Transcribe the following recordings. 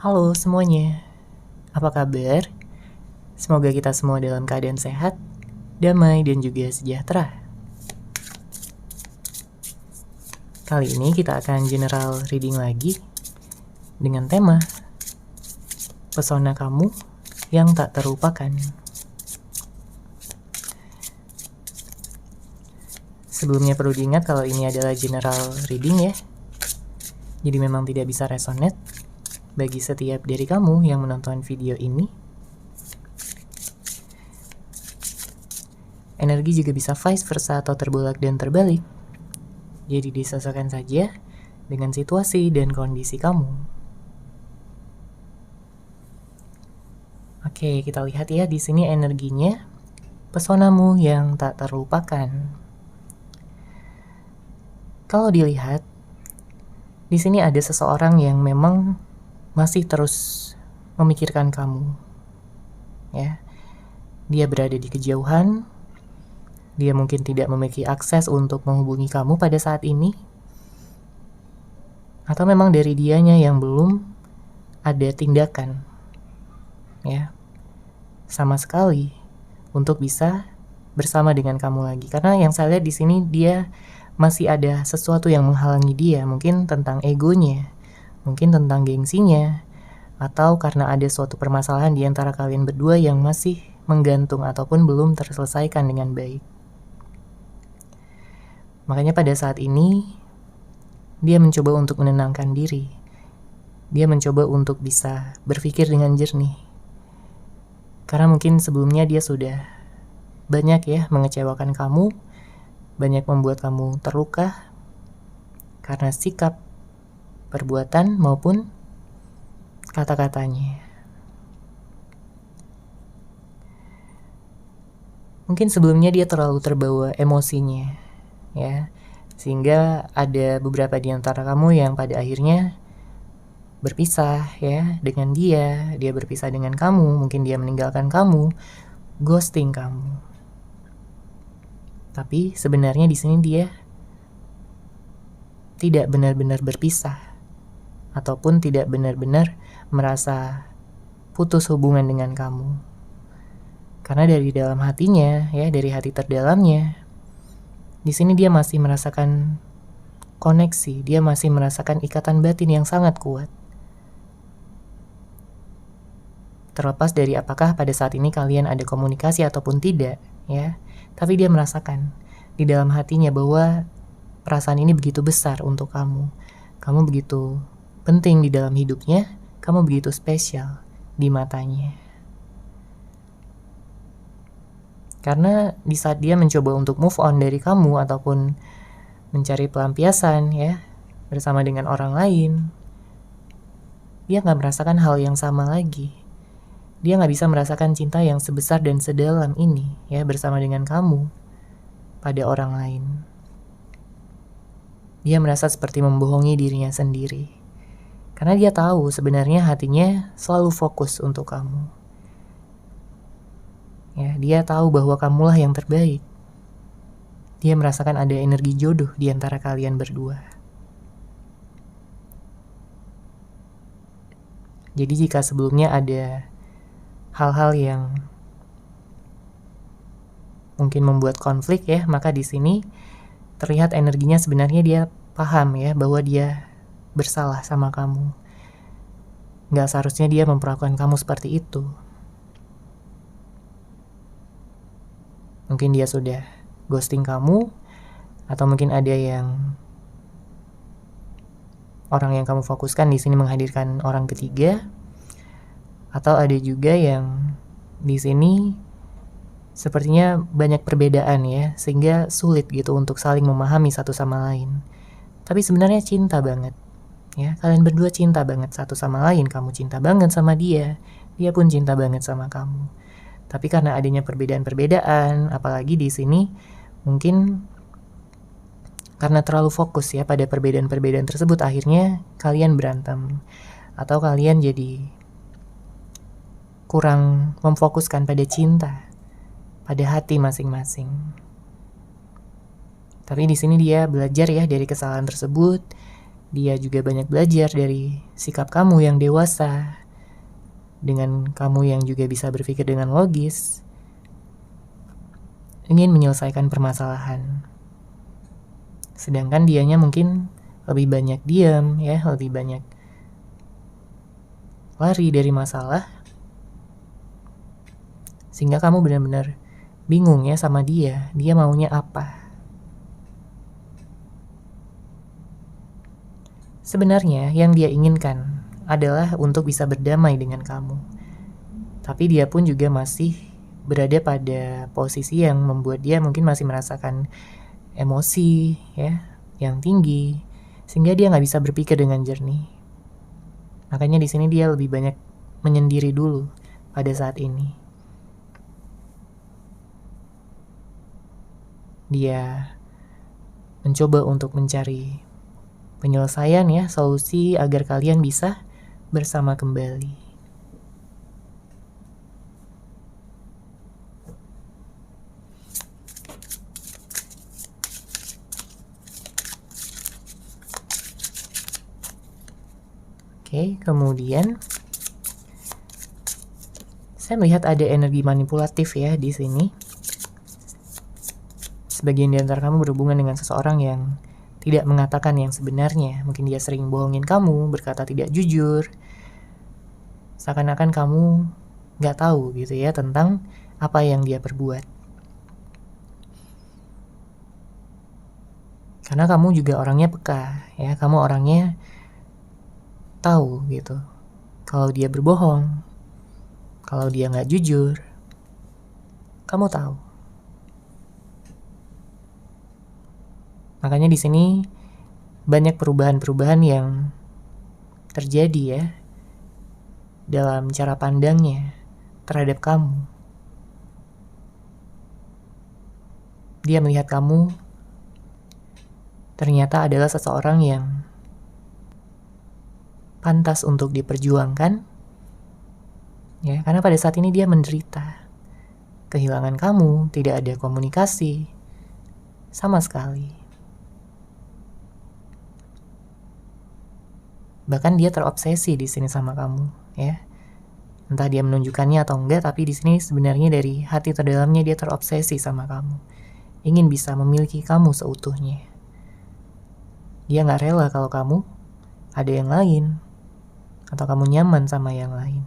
Halo semuanya, apa kabar? Semoga kita semua dalam keadaan sehat, damai, dan juga sejahtera. Kali ini kita akan general reading lagi dengan tema Pesona Kamu yang Tak Terlupakan. Sebelumnya perlu diingat kalau ini adalah general reading ya, jadi memang tidak bisa resonate bagi setiap dari kamu yang menonton video ini. Energi juga bisa vice versa atau terbolak dan terbalik. Jadi disesuaikan saja dengan situasi dan kondisi kamu. Oke, kita lihat ya di sini energinya. Pesonamu yang tak terlupakan. Kalau dilihat, di sini ada seseorang yang memang masih terus memikirkan kamu. Ya. Dia berada di kejauhan. Dia mungkin tidak memiliki akses untuk menghubungi kamu pada saat ini. Atau memang dari dianya yang belum ada tindakan. Ya. Sama sekali untuk bisa bersama dengan kamu lagi. Karena yang saya lihat di sini dia masih ada sesuatu yang menghalangi dia. Mungkin tentang egonya, mungkin tentang gengsinya, atau karena ada suatu permasalahan di antara kalian berdua yang masih menggantung ataupun belum terselesaikan dengan baik. Makanya pada saat ini dia mencoba untuk menenangkan diri. Dia mencoba untuk bisa berpikir dengan jernih. Karena mungkin sebelumnya dia sudah banyak ya mengecewakan kamu, banyak membuat kamu terluka karena sikap, perbuatan maupun kata-katanya. Mungkin sebelumnya dia terlalu terbawa emosinya, ya, sehingga ada beberapa di antara kamu yang pada akhirnya berpisah ya dengan dia berpisah dengan kamu, mungkin dia meninggalkan kamu, ghosting kamu. Tapi sebenarnya di sini dia tidak benar-benar berpisah ataupun tidak benar-benar merasa putus hubungan dengan kamu. Karena dari dalam hatinya, ya, dari hati terdalamnya, di sini dia masih merasakan koneksi, dia masih merasakan ikatan batin yang sangat kuat. Terlepas dari apakah pada saat ini kalian ada komunikasi ataupun tidak, ya, tapi dia merasakan di dalam hatinya bahwa perasaan ini begitu besar untuk kamu. Kamu begitu penting di dalam hidupnya, kamu begitu spesial di matanya. Karena di saat dia mencoba untuk move on dari kamu ataupun mencari pelampiasan ya bersama dengan orang lain, dia gak merasakan hal yang sama lagi. Dia gak bisa merasakan cinta yang sebesar dan sedalam ini ya bersama dengan kamu pada orang lain. Dia merasa seperti membohongi dirinya sendiri. Karena dia tahu sebenarnya hatinya selalu fokus untuk kamu. Ya, dia tahu bahwa kamulah yang terbaik. Dia merasakan ada energi jodoh di antara kalian berdua. Jadi jika sebelumnya ada hal-hal yang mungkin membuat konflik ya, maka di sini terlihat energinya sebenarnya dia paham ya bahwa dia bersalah sama kamu. Gak seharusnya dia memperlakukan kamu seperti itu. Mungkin dia sudah ghosting kamu, atau mungkin ada yang orang yang kamu fokuskan di sini menghadirkan orang ketiga, atau ada juga yang di sini sepertinya banyak perbedaan ya, sehingga sulit gitu untuk saling memahami satu sama lain. Tapi sebenarnya cinta banget ya, kalian berdua cinta banget satu sama lain. Kamu cinta banget sama dia, dia pun cinta banget sama kamu. Tapi karena adanya perbedaan-perbedaan, apalagi di sini mungkin karena terlalu fokus ya pada perbedaan-perbedaan tersebut, akhirnya kalian berantem atau kalian jadi kurang memfokuskan pada cinta, pada hati masing-masing. Tapi di sini dia belajar ya dari kesalahan tersebut. Dia juga banyak belajar dari sikap kamu yang dewasa, dengan kamu yang juga bisa berpikir dengan logis, ingin menyelesaikan permasalahan. Sedangkan dianya mungkin lebih banyak diam, ya, lebih banyak lari dari masalah, sehingga kamu benar-benar bingung ya sama dia maunya apa. Sebenarnya yang dia inginkan adalah untuk bisa berdamai dengan kamu. Tapi dia pun juga masih berada pada posisi yang membuat dia mungkin masih merasakan emosi ya yang tinggi, sehingga dia nggak bisa berpikir dengan jernih. Makanya di sini dia lebih banyak menyendiri dulu pada saat ini. Dia mencoba untuk mencari penyelesaian ya, solusi agar kalian bisa bersama kembali. Oke, kemudian saya melihat ada energi manipulatif ya di sini. Sebagian di antara kamu berhubungan dengan seseorang yang tidak mengatakan yang sebenarnya. Mungkin dia sering bohongin kamu, berkata tidak jujur. Seakan-akan kamu gak tahu gitu ya tentang apa yang dia perbuat. Karena kamu juga orangnya peka ya, kamu orangnya tahu gitu kalau dia berbohong, kalau dia nggak jujur, kamu tahu. Makanya di sini banyak perubahan-perubahan yang terjadi ya dalam cara pandangnya terhadap kamu. Dia melihat kamu ternyata adalah seseorang yang pantas untuk diperjuangkan ya, karena pada saat ini dia menderita kehilangan kamu, tidak ada komunikasi sama sekali. Bahkan dia terobsesi di sini sama kamu ya, entah dia menunjukkannya atau enggak, tapi di sini sebenarnya dari hati terdalamnya dia terobsesi sama kamu, ingin bisa memiliki kamu seutuhnya. Dia nggak rela kalau kamu ada yang lain atau kamu nyaman sama yang lain.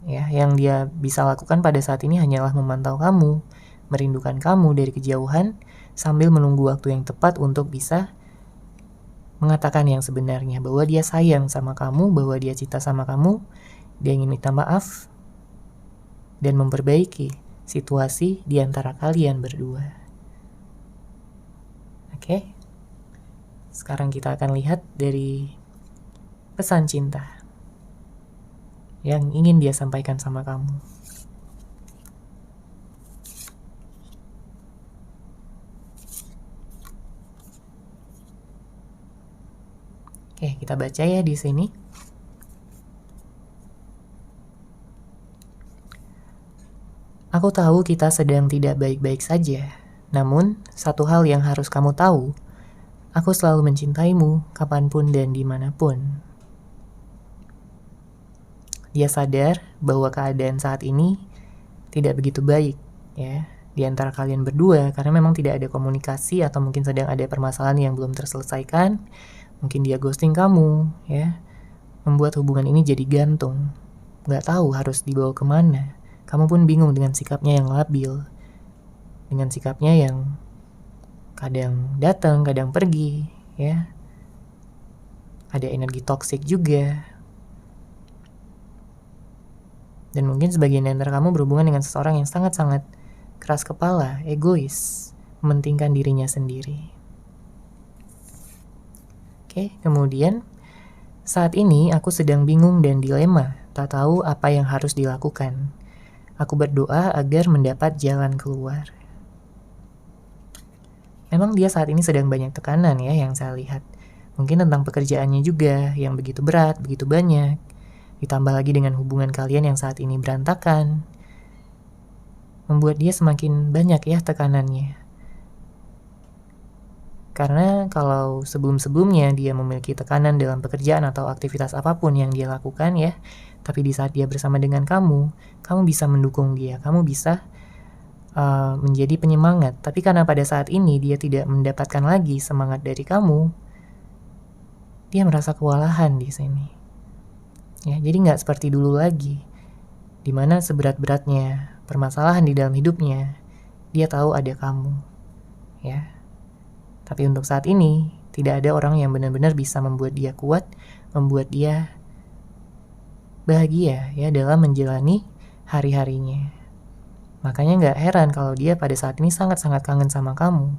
Ya, yang dia bisa lakukan pada saat ini hanyalah memantau kamu, merindukan kamu dari kejauhan, sambil menunggu waktu yang tepat untuk bisa mengatakan yang sebenarnya, bahwa dia sayang sama kamu, bahwa dia cinta sama kamu, dia ingin minta maaf, dan memperbaiki situasi di antara kalian berdua. Oke? Sekarang kita akan lihat dari pesan cinta yang ingin dia sampaikan sama kamu. Oke, kita baca ya di sini. Aku tahu kita sedang tidak baik-baik saja, namun satu hal yang harus kamu tahu, aku selalu mencintaimu kapanpun dan dimanapun. Dia sadar bahwa keadaan saat ini tidak begitu baik ya di antara kalian berdua, karena memang tidak ada komunikasi atau mungkin sedang ada permasalahan yang belum terselesaikan. Mungkin dia ghosting kamu ya, membuat hubungan ini jadi gantung, gak tahu harus dibawa kemana. Kamu pun bingung dengan sikapnya yang labil, dengan sikapnya yang kadang datang, kadang pergi ya. Ada energi toksik juga. Dan mungkin sebagian dari kamu berhubungan dengan seseorang yang sangat-sangat keras kepala, egois, mementingkan dirinya sendiri. Oke, kemudian saat ini aku sedang bingung dan dilema, tak tahu apa yang harus dilakukan. Aku berdoa agar mendapat jalan keluar. Memang dia saat ini sedang banyak tekanan ya yang saya lihat. Mungkin tentang pekerjaannya juga yang begitu berat, begitu banyak. Ditambah lagi dengan hubungan kalian yang saat ini berantakan, membuat dia semakin banyak ya tekanannya. Karena kalau sebelum-sebelumnya dia memiliki tekanan dalam pekerjaan atau aktivitas apapun yang dia lakukan ya, tapi di saat dia bersama dengan kamu bisa mendukung dia, kamu bisa menjadi penyemangat. Tapi karena pada saat ini dia tidak mendapatkan lagi semangat dari kamu, dia merasa kewalahan di sini. Ya, jadi nggak seperti dulu lagi, dimana seberat-beratnya permasalahan di dalam hidupnya, dia tahu ada kamu. Ya. Tapi untuk saat ini, tidak ada orang yang benar-benar bisa membuat dia kuat, membuat dia bahagia ya dalam menjalani hari-harinya. Makanya nggak heran kalau dia pada saat ini sangat-sangat kangen sama kamu.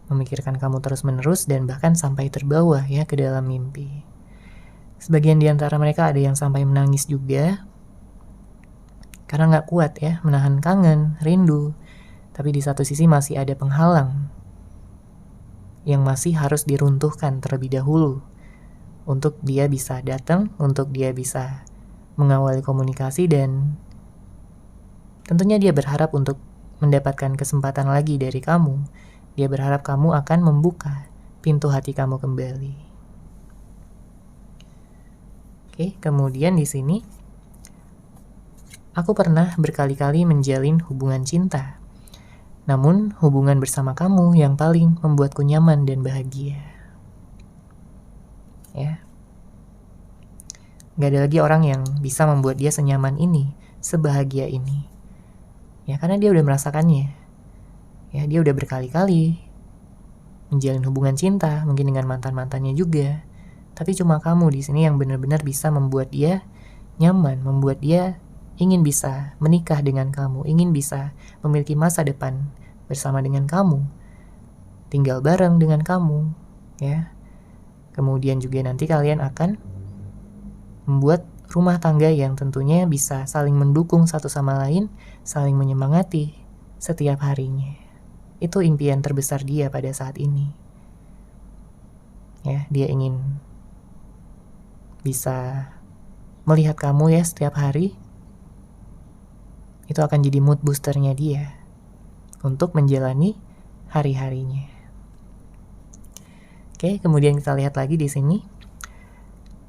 Memikirkan kamu terus-menerus dan bahkan sampai terbawa ya ke dalam mimpi. Sebagian di antara mereka ada yang sampai menangis juga, karena nggak kuat ya menahan kangen, rindu. Tapi di satu sisi masih ada penghalang yang masih harus diruntuhkan terlebih dahulu untuk dia bisa datang, untuk dia bisa mengawali komunikasi, dan tentunya dia berharap untuk mendapatkan kesempatan lagi dari kamu. Dia berharap kamu akan membuka pintu hati kamu kembali. Oke, kemudian di sini aku pernah berkali-kali menjalin hubungan cinta. Namun, hubungan bersama kamu yang paling membuatku nyaman dan bahagia. Ya. Gak ada lagi orang yang bisa membuat dia senyaman ini, sebahagia ini. Ya, karena dia udah merasakannya. Ya, dia udah berkali-kali menjalin hubungan cinta, mungkin dengan mantan-mantannya juga. Tapi cuma kamu di sini yang benar-benar bisa membuat dia nyaman, membuat dia ingin bisa menikah dengan kamu, ingin bisa memiliki masa depan bersama dengan kamu, tinggal bareng dengan kamu, ya. Kemudian juga nanti kalian akan membuat rumah tangga yang tentunya bisa saling mendukung satu sama lain, saling menyemangati setiap harinya. Itu impian terbesar dia pada saat ini. Ya, dia ingin bisa melihat kamu ya setiap hari. Itu akan jadi mood boosternya dia untuk menjalani hari-harinya. Oke, kemudian kita lihat lagi di sini.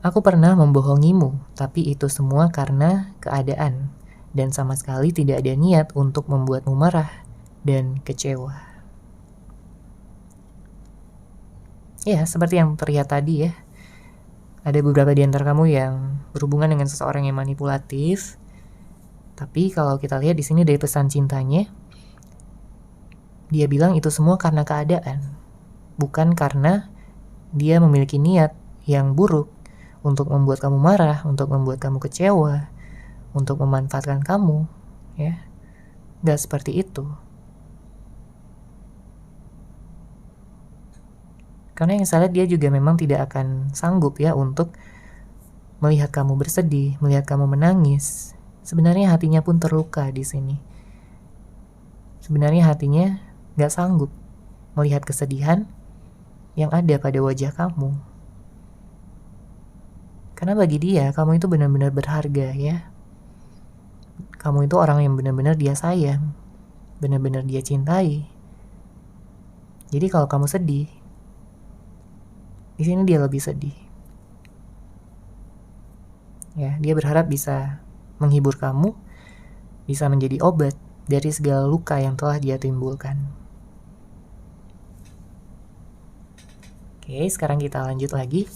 Aku pernah membohongimu, tapi itu semua karena keadaan dan sama sekali tidak ada niat untuk membuatmu marah dan kecewa. Ya, seperti yang terlihat tadi ya. Ada beberapa di antara kamu yang berhubungan dengan seseorang yang manipulatif. Tapi kalau kita lihat di sini dari pesan cintanya, dia bilang itu semua karena keadaan, bukan karena dia memiliki niat yang buruk untuk membuat kamu marah, untuk membuat kamu kecewa, untuk memanfaatkan kamu, ya. Gak seperti itu. Karena yang saya lihat dia juga memang tidak akan sanggup ya untuk melihat kamu bersedih, melihat kamu menangis. Sebenarnya hatinya pun terluka di sini. Sebenarnya hatinya gak sanggup melihat kesedihan yang ada pada wajah kamu. Karena bagi dia, kamu itu benar-benar berharga ya. Kamu itu orang yang benar-benar dia sayang, benar-benar dia cintai. Jadi kalau kamu sedih, di sini dia lebih sedih. Ya, dia berharap bisa menghibur kamu, bisa menjadi obat dari segala luka yang telah dia timbulkan. Oke, sekarang kita lanjut lagi.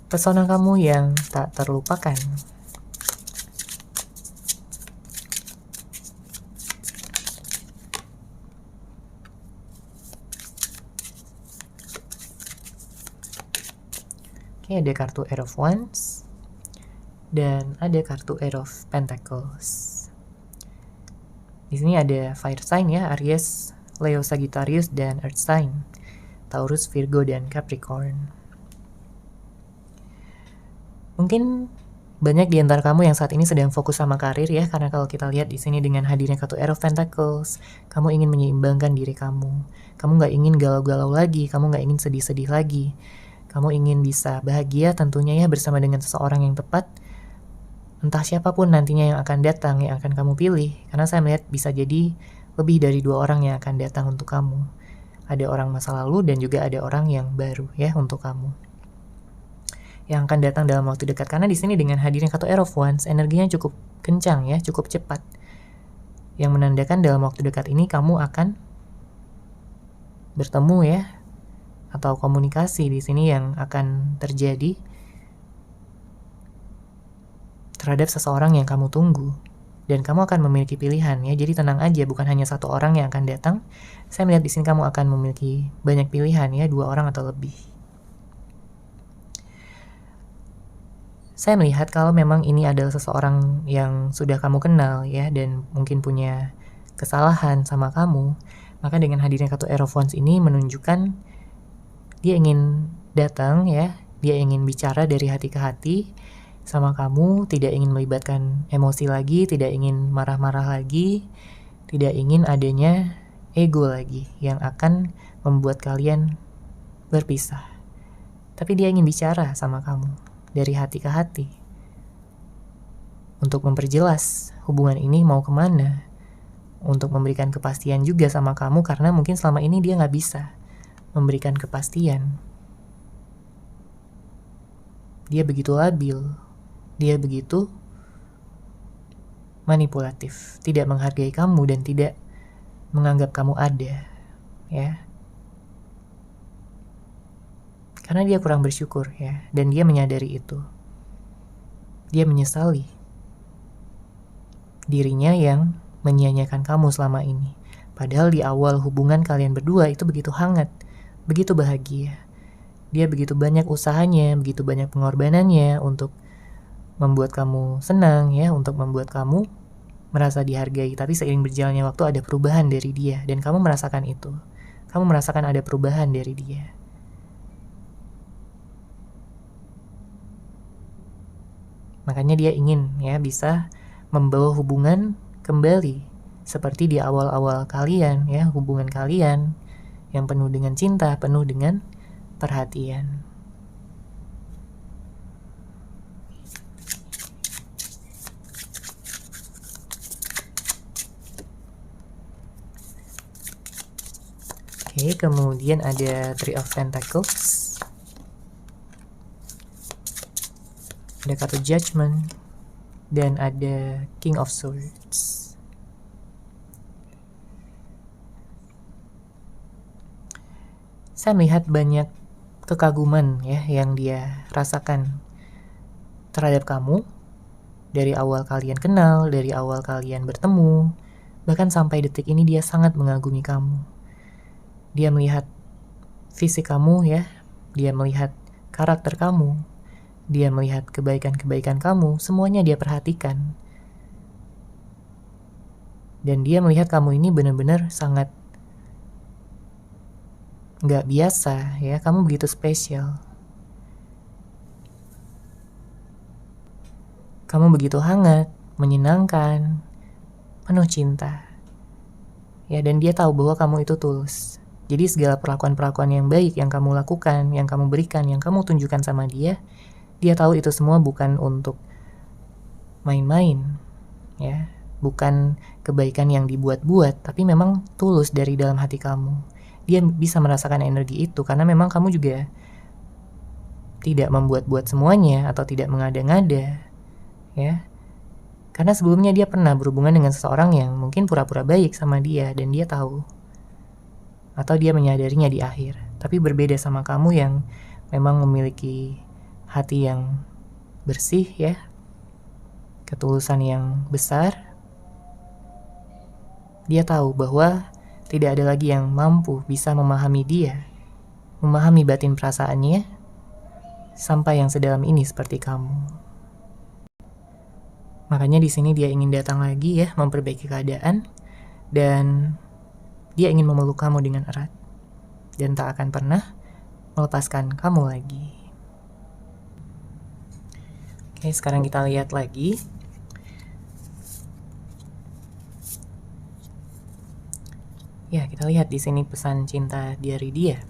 Pesona kamu yang tak terlupakan. Oke, ada kartu Ace of Wands dan ada kartu Ace of Pentacles. Di sini ada fire sign ya, Aries, Leo, Sagittarius, dan earth sign, Taurus, Virgo, dan Capricorn. Mungkin banyak di antara kamu yang saat ini sedang fokus sama karir ya, karena kalau kita lihat di sini dengan hadirnya kartu Ace of Pentacles, kamu ingin menyeimbangkan diri kamu. Kamu nggak ingin galau-galau lagi, kamu nggak ingin sedih-sedih lagi. Kamu ingin bisa bahagia tentunya ya bersama dengan seseorang yang tepat. Entah siapapun nantinya yang akan datang, yang akan kamu pilih. Karena saya melihat bisa jadi lebih dari 2 orang yang akan datang untuk kamu. Ada orang masa lalu dan juga ada orang yang baru ya untuk kamu, yang akan datang dalam waktu dekat. Karena di sini dengan hadirnya kartu Air of Wands, energinya cukup kencang ya, cukup cepat, yang menandakan dalam waktu dekat ini kamu akan bertemu ya, atau komunikasi di sini yang akan terjadi terhadap seseorang yang kamu tunggu. Dan kamu akan memiliki pilihan ya, jadi tenang aja, bukan hanya satu orang yang akan datang. Saya melihat di sini kamu akan memiliki banyak pilihan ya, 2 orang atau lebih. Saya melihat kalau memang ini adalah seseorang yang sudah kamu kenal ya, dan mungkin punya kesalahan sama kamu, maka dengan hadirnya kartu Air of Wands ini menunjukkan dia ingin datang ya, dia ingin bicara dari hati ke hati sama kamu, tidak ingin melibatkan emosi lagi, tidak ingin marah-marah lagi, tidak ingin adanya ego lagi yang akan membuat kalian berpisah. Tapi dia ingin bicara sama kamu dari hati ke hati untuk memperjelas hubungan ini mau kemana, untuk memberikan kepastian juga sama kamu, karena mungkin selama ini dia nggak bisa memberikan kepastian. Dia begitu labil, dia begitu manipulatif, tidak menghargai kamu dan tidak menganggap kamu ada ya, karena dia kurang bersyukur ya, dan dia menyadari itu. Dia menyesali dirinya yang menyia-nyiakan kamu selama ini, padahal di awal hubungan kalian berdua itu begitu hangat, begitu bahagia. Dia begitu banyak usahanya, begitu banyak pengorbanannya untuk membuat kamu senang ya, untuk membuat kamu merasa dihargai. Tapi seiring berjalannya waktu ada perubahan dari dia, dan kamu merasakan itu. Kamu merasakan ada perubahan dari dia. Makanya dia ingin ya bisa membawa hubungan kembali seperti di awal-awal kalian ya, hubungan kalian yang penuh dengan cinta, penuh dengan perhatian. Oke, kemudian ada Three of Pentacles, ada kartu Judgment, dan ada King of Swords. Saya melihat banyak kekaguman ya yang dia rasakan terhadap kamu dari awal kalian kenal, dari awal kalian bertemu, bahkan sampai detik ini dia sangat mengagumi kamu. Dia melihat fisik kamu ya, dia melihat karakter kamu, dia melihat kebaikan-kebaikan kamu, semuanya dia perhatikan. Dan dia melihat kamu ini benar-benar sangat nggak biasa ya, kamu begitu spesial. Kamu begitu hangat, menyenangkan, penuh cinta. Ya, dan dia tahu bahwa kamu itu tulus. Jadi segala perlakuan-perlakuan yang baik yang kamu lakukan, yang kamu berikan, yang kamu tunjukkan sama dia tahu itu semua bukan untuk main-main ya, bukan kebaikan yang dibuat-buat, tapi memang tulus dari dalam hati kamu. Dia bisa merasakan energi itu karena memang kamu juga tidak membuat-buat semuanya atau tidak mengada-ngada ya. Karena sebelumnya dia pernah berhubungan dengan seseorang yang mungkin pura-pura baik sama dia dan dia tahu, atau dia menyadarinya di akhir. Tapi berbeda sama kamu yang memang memiliki hati yang bersih ya, ketulusan yang besar. Dia tahu bahwa tidak ada lagi yang mampu bisa memahami dia, memahami batin perasaannya sampai yang sedalam ini seperti kamu. Makanya di sini dia ingin datang lagi ya, memperbaiki keadaan, dan dia ingin memeluk kamu dengan erat dan tak akan pernah melepaskan kamu lagi. Oke, sekarang kita lihat lagi. Ya, kita lihat di sini pesan cinta dari dia.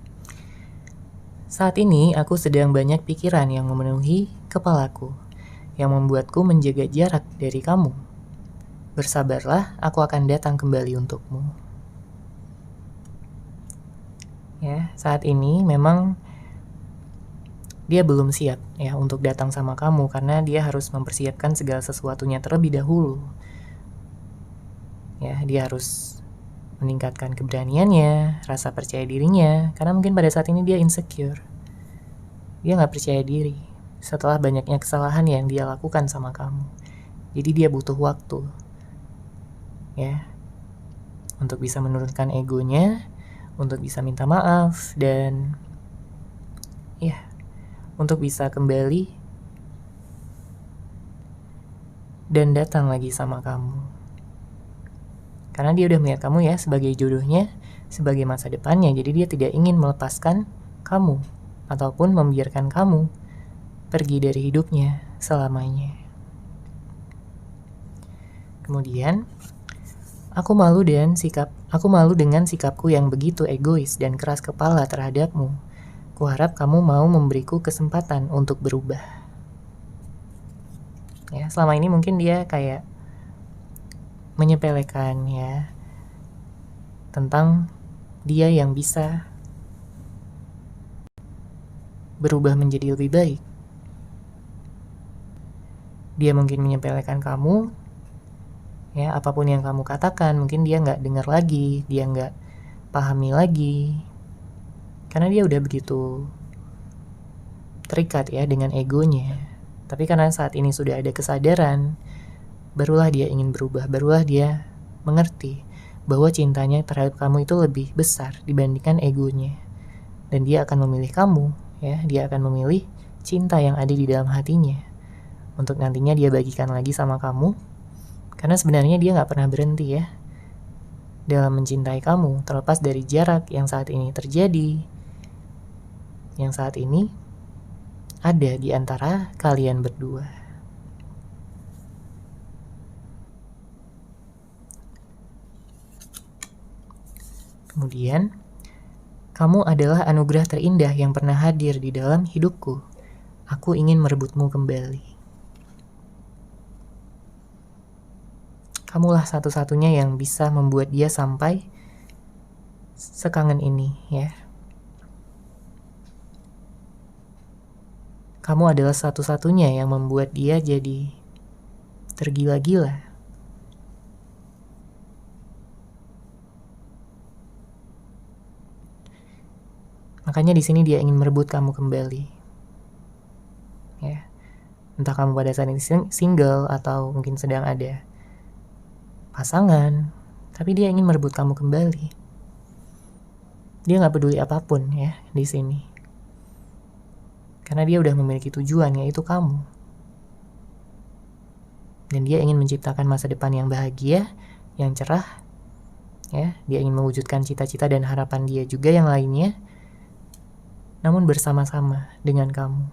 Saat ini aku sedang banyak pikiran yang memenuhi kepalaku, yang membuatku menjaga jarak dari kamu. Bersabarlah, aku akan datang kembali untukmu. ya. Saat ini memang dia belum siap ya untuk datang sama kamu karena dia harus mempersiapkan segala sesuatunya terlebih dahulu. Ya, dia harus meningkatkan keberaniannya, rasa percaya dirinya, karena mungkin pada saat ini dia insecure. Dia nggak percaya diri setelah banyaknya kesalahan yang dia lakukan sama kamu. Jadi dia butuh waktu ya untuk bisa menurunkan egonya, untuk bisa minta maaf, dan ya untuk bisa kembali dan datang lagi sama kamu. Karena dia udah melihat kamu ya sebagai jodohnya, sebagai masa depannya. Jadi dia tidak ingin melepaskan kamu ataupun membiarkan kamu pergi dari hidupnya selamanya. Kemudian, aku malu dengan sikapku yang begitu egois dan keras kepala terhadapmu. Kuharap kamu mau memberiku kesempatan untuk berubah. Ya, selama ini mungkin dia kayak menyepelekan ya tentang dia yang bisa berubah menjadi lebih baik. Dia mungkin menyepelekan kamu, ya apapun yang kamu katakan mungkin dia nggak dengar lagi, dia nggak pahami lagi, karena dia udah begitu terikat ya dengan egonya. Tapi karena saat ini sudah ada kesadaran, barulah dia ingin berubah, barulah dia mengerti bahwa cintanya terhadap kamu itu lebih besar dibandingkan egonya. Dan dia akan memilih kamu, ya, dia akan memilih cinta yang ada di dalam hatinya untuk nantinya dia bagikan lagi sama kamu. Karena sebenarnya dia gak pernah berhenti ya dalam mencintai kamu, terlepas dari jarak yang saat ini terjadi, yang saat ini ada di antara kalian berdua. Kemudian, kamu adalah anugerah terindah yang pernah hadir di dalam hidupku. Aku ingin merebutmu kembali. Kamulah satu-satunya yang bisa membuat dia sampai sekangen ini, ya. Kamu adalah satu-satunya yang membuat dia jadi tergila-gila. Makanya di sini dia ingin merebut kamu kembali. Ya. Entah kamu pada saat ini single atau mungkin sedang ada pasangan, tapi dia ingin merebut kamu kembali. Dia nggak peduli apapun ya di sini, karena dia udah memiliki tujuan, yaitu kamu. Dan dia ingin menciptakan masa depan yang bahagia, yang cerah. Ya, dia ingin mewujudkan cita-cita dan harapan dia juga yang lainnya, namun bersama-sama dengan kamu.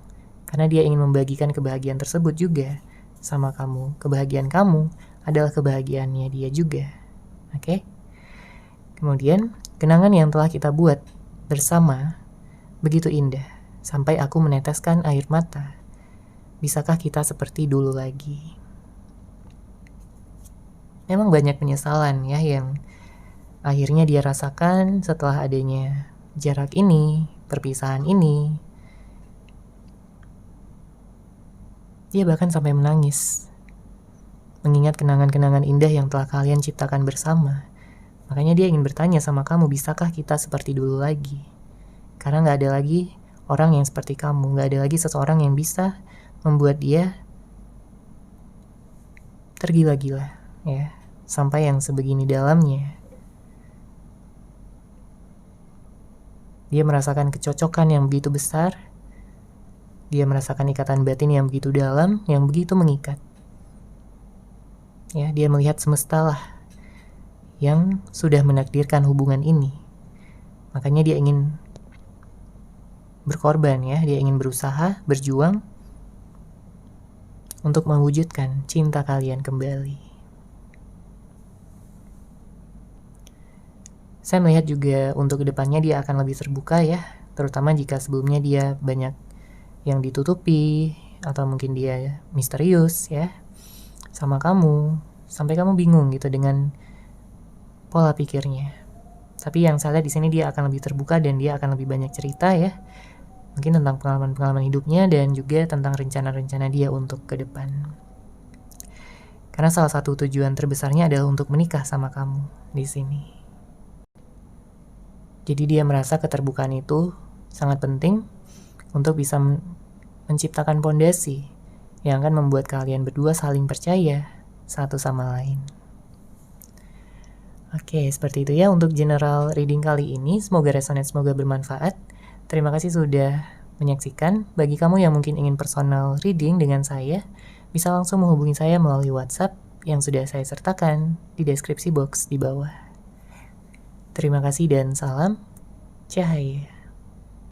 Karena dia ingin membagikan kebahagiaan tersebut juga sama kamu. Kebahagiaan kamu adalah kebahagiaannya dia juga. Oke? Kemudian, kenangan yang telah kita buat bersama begitu indah, sampai aku meneteskan air mata. Bisakah kita seperti dulu lagi? Memang banyak penyesalan ya yang akhirnya dia rasakan setelah adanya jarak ini, perpisahan ini. Dia bahkan sampai menangis, mengingat kenangan-kenangan indah yang telah kalian ciptakan bersama. Makanya dia ingin bertanya sama kamu, bisakah kita seperti dulu lagi? Karena gak ada lagi orang yang seperti kamu, gak ada lagi seseorang yang bisa membuat dia tergila-gila, ya, sampai yang sebegini dalamnya. Dia merasakan kecocokan yang begitu besar, dia merasakan ikatan batin yang begitu dalam, yang begitu mengikat. Ya, dia melihat semesta lah yang sudah menakdirkan hubungan ini. Makanya dia ingin berkorban ya, dia ingin berusaha, berjuang untuk mewujudkan cinta kalian kembali. Saya melihat juga untuk kedepannya dia akan lebih terbuka ya, terutama jika sebelumnya dia banyak yang ditutupi atau mungkin dia misterius ya sama kamu, sampai kamu bingung gitu dengan pola pikirnya. Tapi yang saya lihat di sini dia akan lebih terbuka dan dia akan lebih banyak cerita ya. Mungkin tentang pengalaman-pengalaman hidupnya dan juga tentang rencana-rencana dia untuk ke depan. Karena salah satu tujuan terbesarnya adalah untuk menikah sama kamu di sini. Jadi dia merasa keterbukaan itu sangat penting untuk bisa menciptakan pondasi yang akan membuat kalian berdua saling percaya satu sama lain. Oke, seperti itu ya untuk general reading kali ini. Semoga resonate, semoga bermanfaat. Terima kasih sudah menyaksikan. Bagi kamu yang mungkin ingin personal reading dengan saya, bisa langsung menghubungi saya melalui WhatsApp yang sudah saya sertakan di deskripsi box di bawah. Terima kasih dan salam cahaya.